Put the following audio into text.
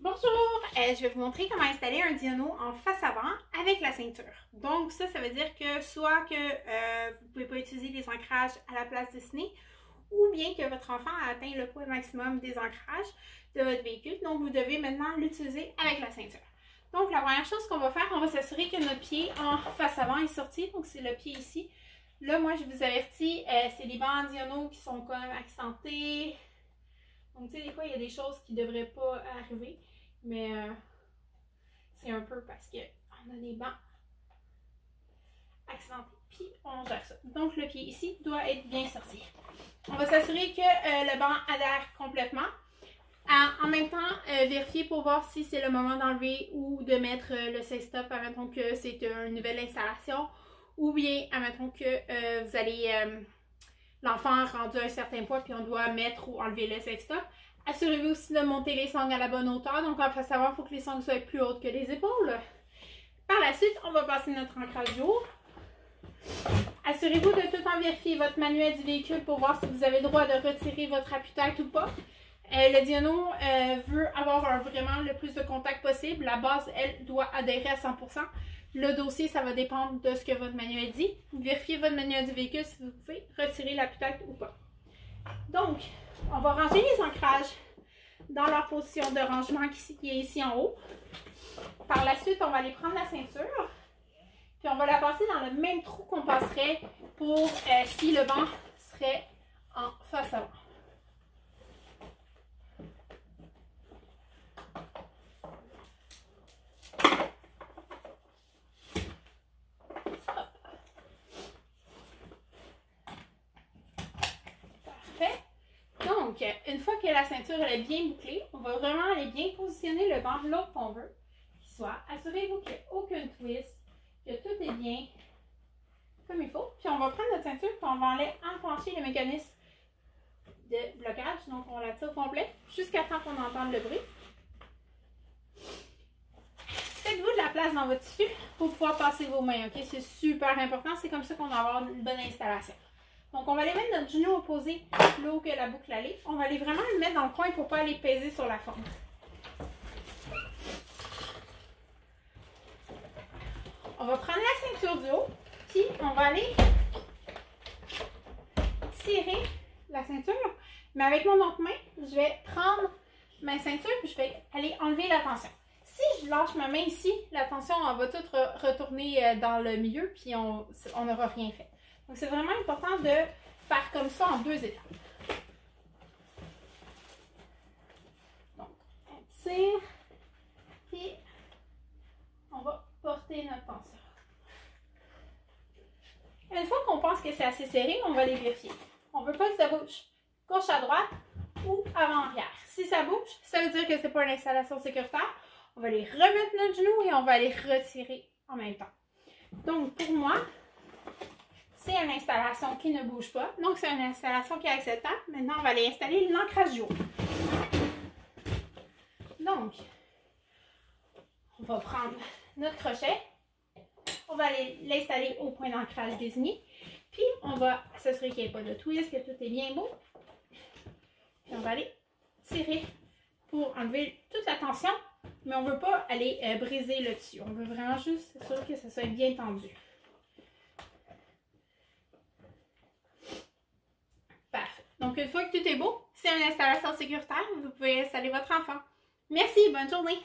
Bonjour! Je vais vous montrer comment installer un dyno en face avant avec la ceinture. Donc ça veut dire que soit que vous ne pouvez pas utiliser des ancrages à la place dessinée ou bien que votre enfant a atteint le poids maximum des ancrages de votre véhicule. Donc vous devez maintenant l'utiliser avec la ceinture. Donc la première chose qu'on va faire, on va s'assurer que notre pied en face avant est sorti. Donc c'est le pied ici. Là, moi je vous avertis, c'est les bancs en dyno qui sont quand même accidentés. Donc tu sais, des fois il y a des choses qui ne devraient pas arriver. Mais c'est un peu parce qu'on a des bancs accidentés. Puis on gère ça. Donc le pied ici doit être bien sorti. On va s'assurer que le banc adhère complètement. En même temps, vérifier pour voir si c'est le moment d'enlever ou de mettre le safe-stop. Admettons que c'est une nouvelle installation. Ou bien, admettons que vous allez l'enfant rendu à un certain poids puis on doit mettre ou enlever le safe-stop. Assurez-vous aussi de monter les sangles à la bonne hauteur. Donc, en face avant, il faut que les sangles soient plus hautes que les épaules. Par la suite, on va passer notre ancrage jour. Assurez-vous de tout en vérifier votre manuel du véhicule pour voir si vous avez le droit de retirer votre appui-tête ou pas. Le dyno veut avoir vraiment le plus de contact possible. La base, elle, doit adhérer à 100%. Le dossier, ça va dépendre de ce que votre manuel dit. Vérifiez votre manuel du véhicule si vous pouvez retirer l'appui-tête ou pas. Donc, on va ranger les ancrages dans leur position de rangement qui est ici en haut. Par la suite, on va aller prendre la ceinture. Puis on va la passer dans le même trou qu'on passerait pour si le banc serait en face avant. Donc, une fois que la ceinture elle est bien bouclée, on va vraiment aller bien positionner le banc là qu'on veut qu'il soit. Assurez-vous qu'il n'y a aucun twist, que tout est bien comme il faut. Puis on va prendre notre ceinture et on va aller enclencher le mécanisme de blocage. Donc on la tire au complet jusqu'à temps qu'on entende le bruit. Faites-vous de la place dans votre tissu pour pouvoir passer vos mains. Ok, c'est super important. C'est comme ça qu'on va avoir une bonne installation. Donc, on va aller mettre notre genou opposé là où que la boucle allait. On va aller vraiment le mettre dans le coin pour ne pas aller peser sur la forme. On va prendre la ceinture du haut, puis on va aller tirer la ceinture. Mais avec mon autre main, je vais prendre ma ceinture et je vais aller enlever la tension. Si je lâche ma main ici, la tension on va toute retourner dans le milieu puis on n'aura rien fait. Donc, c'est vraiment important de faire comme ça en 2 étapes. Donc, on tire, puis on va porter notre tension. Une fois qu'on pense que c'est assez serré, on va les vérifier. On ne veut pas que ça bouge gauche à droite ou avant-arrière. Si ça bouge, ça veut dire que ce n'est pas une installation sécuritaire. On va aller remettre notre genou et on va aller retirer en même temps. Donc, pour moi, c'est une installation qui ne bouge pas. Donc, c'est une installation qui est acceptable. Maintenant, on va aller installer l'ancrage jour. Donc, on va prendre notre crochet. On va aller l'installer au point d'ancrage désigné. Puis, on va s'assurer qu'il n'y ait pas de twist, que tout est bien beau. Puis, on va aller tirer pour enlever toute la tension. Mais on ne veut pas aller briser le tissu. On veut vraiment juste s'assurer que ça soit bien tendu. Donc, une fois que tout est beau, c'est une installation sécuritaire, vous pouvez installer votre enfant. Merci, bonne journée!